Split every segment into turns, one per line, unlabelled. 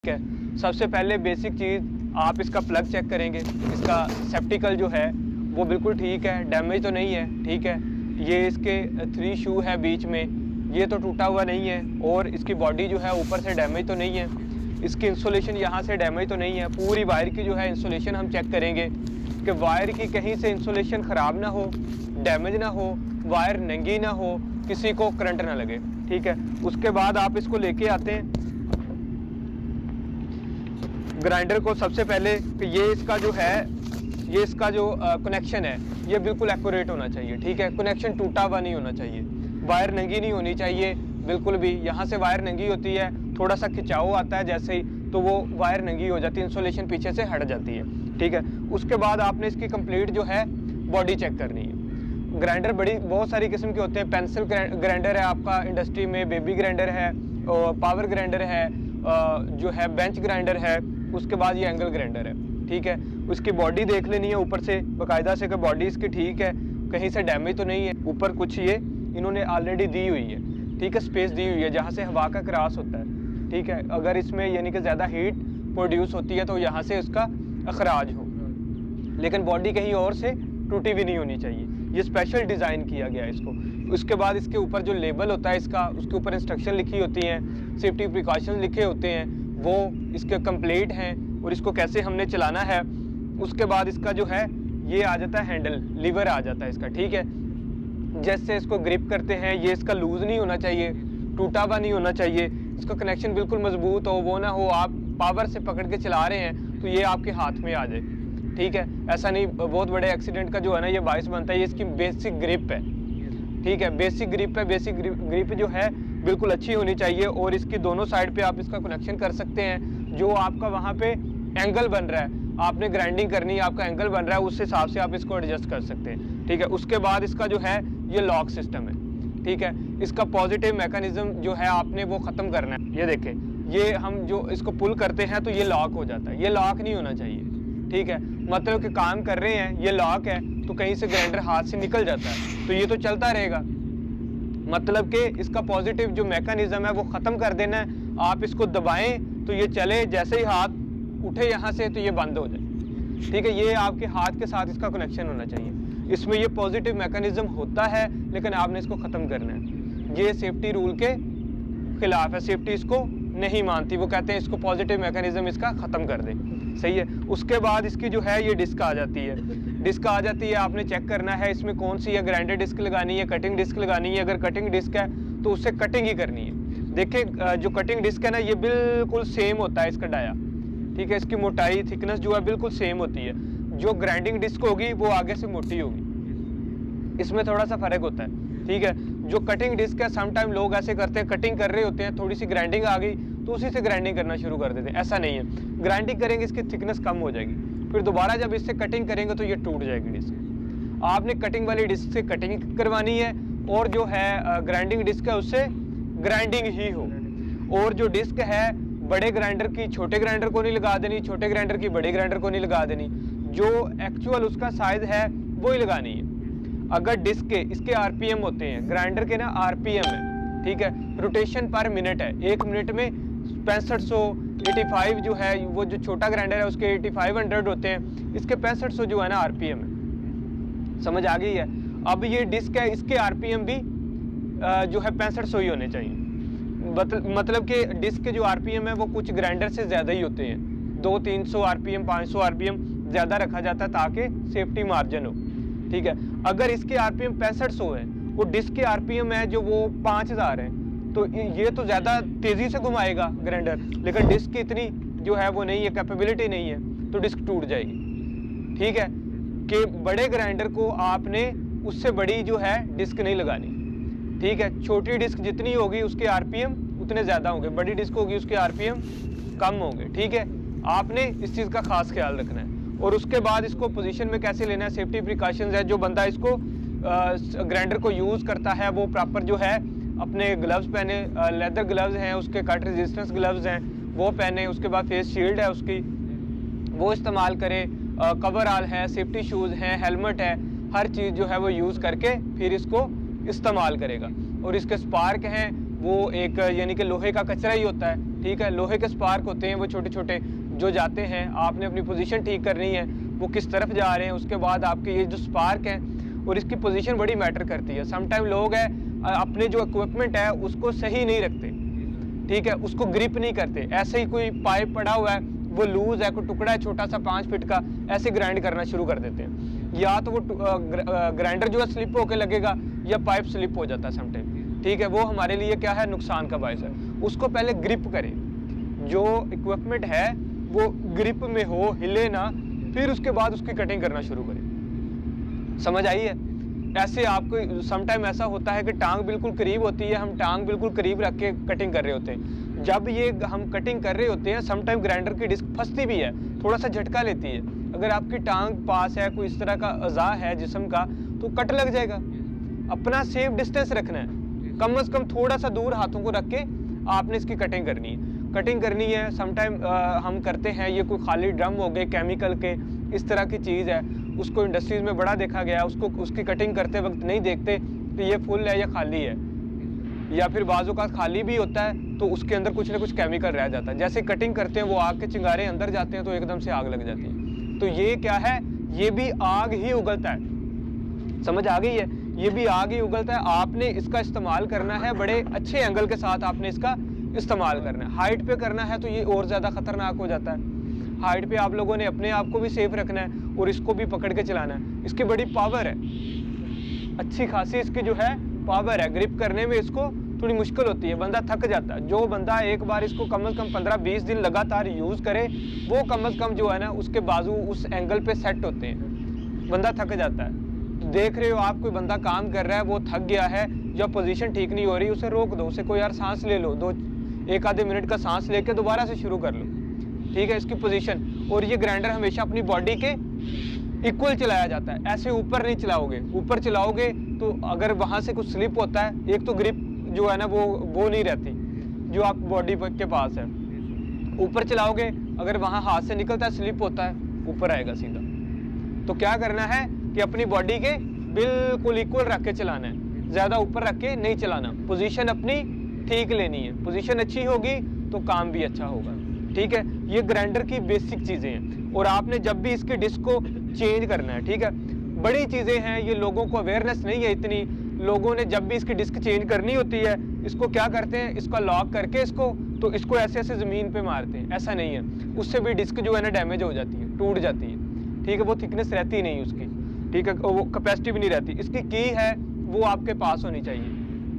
है। सबसे पहले बेसिक चीज़ आप इसका प्लग चेक करेंगे। इसका सेप्टिकल जो है वो बिल्कुल ठीक है, डैमेज तो नहीं है, ठीक है। ये इसके 3 शू है बीच में, ये तो टूटा हुआ नहीं है और इसकी बॉडी जो है ऊपर से डैमेज तो नहीं है। इसकी इंसुलेशन यहाँ से डैमेज तो नहीं है। पूरी वायर की जो है इंसुलेशन हम चेक करेंगे कि वायर की कहीं से इंसुलेशन ख़राब ना हो, डैमेज ना हो, वायर नंगी ना हो, किसी को करंट ना लगे, ठीक है। उसके बाद आप इसको लेके आते हैं ग्राइंडर को। सबसे पहले कि ये इसका जो है, ये इसका जो कनेक्शन है ये बिल्कुल एक्यूरेट होना चाहिए, ठीक है। कनेक्शन टूटा हुआ नहीं होना चाहिए, वायर नंगी नहीं होनी चाहिए बिल्कुल भी। यहाँ से वायर नंगी होती है, थोड़ा सा खिंचाव आता है जैसे ही, तो वो वायर नंगी हो जाती है, इंसुलेशन पीछे से हट जाती है, ठीक है। उसके बाद आपने इसकी कंप्लीट जो है बॉडी चेक करनी है। ग्राइंडर बहुत सारी किस्म के होते हैं। पेंसिल ग्राइंडर है आपका इंडस्ट्री में, बेबी ग्राइंडर है, पावर ग्राइंडर है, जो है बेंच ग्राइंडर है, उसके बाद ये एंगल ग्राइंडर है, ठीक है। उसकी बॉडी देख लेनी है ऊपर से बाकायदा से कि बॉडी इसकी ठीक है, कहीं से डैमेज तो नहीं है। ऊपर कुछ ये इन्होंने ऑलरेडी दी हुई है, ठीक है, स्पेस दी हुई है जहाँ से हवा का क्रॉस होता है, ठीक है। अगर इसमें यानी कि ज़्यादा हीट प्रोड्यूस होती है तो यहाँ से उसका अखराज हो, लेकिन बॉडी कहीं और से टूटी भी नहीं होनी चाहिए। ये स्पेशल डिज़ाइन किया गया है इसको। उसके बाद इसके ऊपर जो लेबल होता है इसका, उसके ऊपर इंस्ट्रक्शन लिखी होती हैं, सेफ्टी प्रिकॉशन लिखे होते हैं, वो इसके कंप्लीट हैं और इसको कैसे हमने चलाना है। उसके बाद इसका जो है ये आ जाता है हैंडल, लीवर आ जाता है इसका, ठीक है। जैसे इसको ग्रिप करते हैं, ये इसका लूज़ नहीं होना चाहिए, टूटा हुआ नहीं होना चाहिए, इसका कनेक्शन बिल्कुल मजबूत हो, वो ना हो आप पावर से पकड़ के चला रहे हैं तो ये आपके हाथ में आ जाए, ठीक है। ऐसा नहीं, बहुत बड़े एक्सीडेंट का जो है ना ये बाइस बनता है। ये इसकी बेसिक ग्रिप है, ठीक है, बेसिक ग्रिप है। बेसिक ग्रिप जो है बिल्कुल अच्छी होनी चाहिए और इसकी दोनों साइड पे आप इसका कनेक्शन कर सकते हैं। जो आपका वहाँ पे एंगल बन रहा है, आपने ग्राइंडिंग करनी है, आपका एंगल बन रहा है, उस हिसाब से आप इसको एडजस्ट कर सकते हैं, ठीक है। उसके बाद इसका जो है ये लॉक सिस्टम है, ठीक है। इसका पॉजिटिव मैकेनिज्म जो है आपने वो ख़त्म करना है। ये देखें, ये हम जो इसको पुल करते हैं तो ये लॉक हो जाता है, ये लॉक नहीं होना चाहिए, ठीक है। मतलब कि काम कर रहे हैं, ये लॉक है तो कहीं से ग्राइंडर हाथ से निकल जाता है तो ये तो चलता रहेगा। मतलब कि इसका पॉजिटिव जो मैकेनिज्म है वो ख़त्म कर देना है। आप इसको दबाएं तो ये चले, जैसे ही हाथ उठे यहाँ से तो ये बंद हो जाए, ठीक है। ये आपके हाथ के साथ इसका कनेक्शन होना चाहिए। इसमें ये पॉजिटिव मैकेनिज्म होता है लेकिन आपने इसको ख़त्म करना है। ये सेफ्टी रूल के खिलाफ है, सेफ्टी इसको नहीं मानती, वो कहते हैं इसको पॉजिटिव मैकेनिज्म इसका ख़त्म कर दे, सही है। उसके बाद इसकी जो है ये डिस्क आ जाती है, डिस्क आ जाती है, आपने चेक करना है इसमें कौन सी है, ग्राइंडर डिस्क लगानी है, कटिंग डिस्क लगानी है। अगर कटिंग डिस्क है तो उससे कटिंग ही करनी है। देखिए जो कटिंग डिस्क है ना ये बिल्कुल सेम होता है इसका डाया, ठीक है। इसकी मोटाई थिकनेस जो है बिल्कुल सेम होती है। जो ग्राइंडिंग डिस्क होगी वो आगे से मोटी होगी, इसमें थोड़ा सा फ़र्क होता है, ठीक है। जो कटिंग डिस्क है समटाइम लोग ऐसे करते हैं, कटिंग कर रहे होते हैं, थोड़ी सी ग्राइंडिंग आ गई तो उसी से ग्राइंडिंग करना शुरू कर देते हैं। ऐसा नहीं है, ग्राइंडिंग करेंगे इसकी थिकनेस कम हो जाएगी, फिर दोबारा जब इससे कटिंग करेंगे तो ये टूट जाएगी डिस्क। आपने कटिंग वाली डिस्क से कटिंग करवानी है और जो है ग्राइंडिंग डिस्क है उससे ग्राइंडिंग ही हो। और जो डिस्क है बड़े ग्राइंडर की छोटे ग्राइंडर को नहीं लगा देनी, छोटे ग्राइंडर की बड़े ग्राइंडर को नहीं लगा देनी, जो एक्चुअल उसका साइज है वो ही लगानी है। अगर डिस्क के इसके आरपीएम होते हैं, ग्राइंडर के ना आरपीएम है, ठीक है, रोटेशन पर मिनट है। 1 मिनट में 6500 85 जो है, वो जो छोटा ग्राइंडर है उसके 8500 होते हैं, इसके 6500 जो है ना आरपीएम है। समझ आ गई है। अब ये डिस्क है, इसके आरपीएम भी जो है 6500 ही होने चाहिए। मतलब कि डिस्क के जो आरपीएम है वो कुछ ग्राइंडर से ज़्यादा ही होते हैं, 200-300 आरपीएम 500 आरपीएम ज़्यादा रखा जाता है ताकि सेफ्टी मार्जिन हो, ठीक है। अगर इसके आरपीएम 6500 है, वो डिस्क के आरपीएम है जो वो 5000 है, तो ये तो ज़्यादा तेज़ी से घुमाएगा ग्राइंडर, लेकिन डिस्क की इतनी जो है वो नहीं है, कैपेबिलिटी नहीं है, तो डिस्क टूट जाएगी, ठीक है। कि बड़े ग्राइंडर को आपने उससे बड़ी जो है डिस्क नहीं लगानी, ठीक है। छोटी डिस्क जितनी होगी उसके आरपीएम उतने ज़्यादा होंगे, बड़ी डिस्क होगी उसके आरपीएम कम होंगे, ठीक है। आपने इस चीज़ का खास ख्याल रखना है। और उसके बाद इसको पोजीशन में कैसे लेना है, सेफ्टी प्रिकॉशंस है। जो बंदा इसको ग्राइंडर को यूज़ करता है वो प्रॉपर जो है अपने ग्लव्स पहने, लेदर ग्लव्स हैं उसके, कट रेजिस्टेंस ग्लव्स हैं वो पहने। उसके बाद फेस शील्ड है उसकी वो इस्तेमाल करे, कवर ऑल है, सेफ्टी शूज़ हैं, हेलमेट है, हर चीज़ जो है वो यूज़ करके फिर इसको इस्तेमाल करेगा। और इसके स्पार्क हैं वो एक यानी कि लोहे का कचरा ही होता है, ठीक है। लोहे के स्पार्क होते हैं वो छोटे छोटे जो जाते हैं, आपने अपनी पोजीशन ठीक करनी है, वो किस तरफ जा रहे हैं, उसके बाद आपके ये जो स्पार्क हैं और इसकी पोजीशन बड़ी मैटर करती है। समटाइम लोग हैं अपने जो इक्विपमेंट है उसको सही नहीं रखते, ठीक है, उसको ग्रिप नहीं करते, ऐसे ही कोई पाइप पड़ा हुआ है वो लूज है, कोई टुकड़ा है छोटा सा 5 फीट का, ऐसे ग्राइंड करना शुरू कर देते हैं। या तो वो ग्राइंडर जो है स्लिप होकर लगेगा या पाइप स्लिप हो जाता है समटाइम, ठीक है। वो हमारे लिए क्या है, नुकसान का बायस है। उसको पहले ग्रिप करें, जो इक्विपमेंट है वो ग्रिप में हो, हिले ना, फिर उसके बाद उसकी कटिंग करना शुरू करें। समझ आई है? ऐसे आपको समटाइम ऐसा होता है कि टांग बिल्कुल करीब होती है, हम टांग बिल्कुल करीब रख के कटिंग कर रहे होते हैं। जब ये हम कटिंग कर रहे होते हैं समटाइम ग्राइंडर की डिस्क फंसती भी है, थोड़ा सा झटका लेती है। अगर आपकी टांग पास है, कोई इस तरह का अज़ा है जिस्म का, तो कट लग जाएगा। अपना सेफ डिस्टेंस रखना है, कम से कम थोड़ा सा दूर हाथों को रख के आपने इसकी कटिंग करनी है। कटिंग करनी है समटाइम हम करते हैं, ये कोई खाली ड्रम हो गए केमिकल के, इस तरह की चीज़ है, उसको इंडस्ट्रीज़ में बड़ा देखा गया, उसको उसकी कटिंग करते वक्त नहीं देखते कि ये फुल है या खाली है, या फिर बाजू का खाली भी होता है तो उसके अंदर कुछ ना कुछ केमिकल रह जाता है। जैसे कटिंग करते हैं वो आग के चिंगारे अंदर जाते हैं तो एकदम से आग लग जाती है। तो ये क्या है, ये भी आग ही उगलता है। समझ आ गई है? ये भी आग ही उगलता है। आपने इसका इस्तेमाल करना है, बड़े अच्छे एंगल के साथ आपने इसका इस्तेमाल करना है। हाइट पे करना है तो ये और ज़्यादा ख़तरनाक हो जाता है। हाइट पे आप लोगों ने अपने आप को भी सेफ रखना है और इसको भी पकड़ के चलाना है। इसकी बड़ी पावर है, अच्छी खासी इसकी जो है पावर है। ग्रिप करने में इसको थोड़ी मुश्किल होती है, बंदा थक जाता है। जो बंदा एक बार इसको कम से कम 15-20 दिन लगातार यूज़ करे, वो कम से कम जो है ना उसके बाजू उस एंगल पे सेट होते हैं, बंदा थक जाता है। देख रहे हो आप, कोई बंदा काम कर रहा है, वो थक गया है या पोजीशन ठीक नहीं हो रही, उसे रोक दो, उसे कोई यार सांस ले लो, 1 आधे मिनट का सांस लेके दोबारा से शुरू कर लो, ठीक है, इसकी पोजीशन। और ये ग्राइंडर हमेशा अपनी बॉडी के इक्वल चलाया जाता है, ऐसे ऊपर नहीं चलाओगे। ऊपर चलाओगे तो अगर वहाँ से कुछ स्लिप होता है, एक तो ग्रिप जो है ना वो नहीं रहती जो आप बॉडी के पास है। ऊपर चलाओगे, अगर वहाँ हाथ से निकलता है, स्लिप होता है, ऊपर आएगा सीधा। तो क्या करना है कि अपनी बॉडी के बिल्कुल इक्वल रख के चलाना है, ज़्यादा ऊपर रख के नहीं चलाना। पोजीशन अपनी ठीक लेनी है, पोजीशन अच्छी होगी तो काम भी अच्छा होगा, ठीक है। ये ग्राइंडर की बेसिक चीज़ें हैं। और आपने जब भी इसके डिस्क को चेंज करना है, ठीक है, बड़ी चीज़ें हैं, ये लोगों को अवेयरनेस नहीं है इतनी। लोगों ने जब भी इसकी डिस्क चेंज करनी होती है, इसको क्या करते हैं, इसका लॉक करके इसको इसको ऐसे ऐसे ज़मीन पे मारते हैं। ऐसा नहीं है, उससे भी डिस्क जो है ना डैमेज हो जाती है, टूट जाती है, ठीक है। वो थिकनेस रहती नहीं उसकी, ठीक है, वो कैपेसिटी भी नहीं रहती। इसकी की है वो आपके पास होनी चाहिए।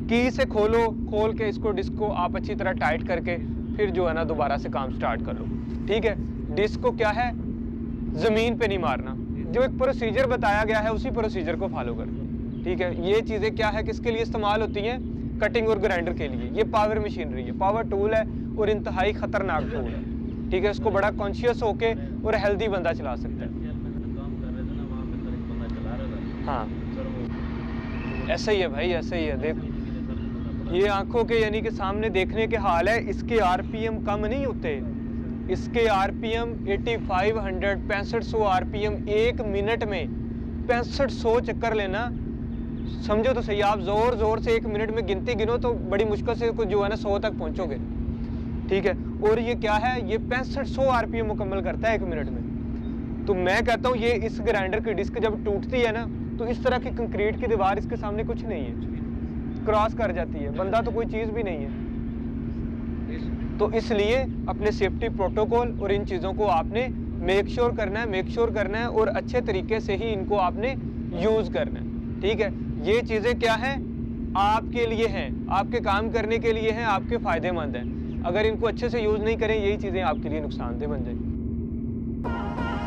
की से खोल के इसको डिस्क को आप अच्छी तरह टाइट करके फिर जो है ना दोबारा से काम स्टार्ट कर लो, ठीक है। डिस्क को क्या है, ज़मीन पे नहीं मारना, जो एक प्रोसीजर बताया गया है उसी प्रोसीजर को फॉलो कर, ठीक है। ये चीज़ें क्या है, किसके लिए इस्तेमाल होती हैं, कटिंग और ग्राइंडर के लिए। ये पावर मशीनरी है, पावर टूल है और इंतहाई ख़तरनाक टूल है, ठीक है। इसको बड़ा कॉन्शियस होके और हेल्दी बंदा चला सकता है। हाँ, ऐसा ही है भाई, ऐसा ही है। देख, ये आंखों के यानी कि सामने देखने के हाल है। इसके आरपीएम कम नहीं होते, इसके आरपीएम 8500 6500 आरपीएम 1 मिनट में 6500 चक्कर लेना, समझो तो सही। आप जोर जोर से 1 मिनट में गिनती गिनो तो बड़ी मुश्किल से कुछ जो है ना 100 तक पहुंचोगे, ठीक है। और ये क्या है, ये 6500 आरपीएम मुकम्मल करता है 1 मिनट में। तो मैं कहता हूँ ये इस ग्राइंडर की डिस्क जब टूटती है ना, तो इस तरह की कंक्रीट की दीवार इसके सामने कुछ नहीं है, क्रॉस कर जाती है, बंदा तो कोई चीज़ भी नहीं है। तो इसलिए अपने सेफ्टी प्रोटोकॉल और इन चीज़ों को आपने मेक श्योर करना है और अच्छे तरीके से ही इनको आपने यूज़ करना है, ठीक है। ये चीज़ें क्या हैं, आपके लिए हैं, आपके काम करने के लिए हैं, आपके फ़ायदेमंद हैं। अगर इनको अच्छे से यूज़ नहीं करें, यही चीज़ें आपके लिए नुकसानदेह बन जाएंगी।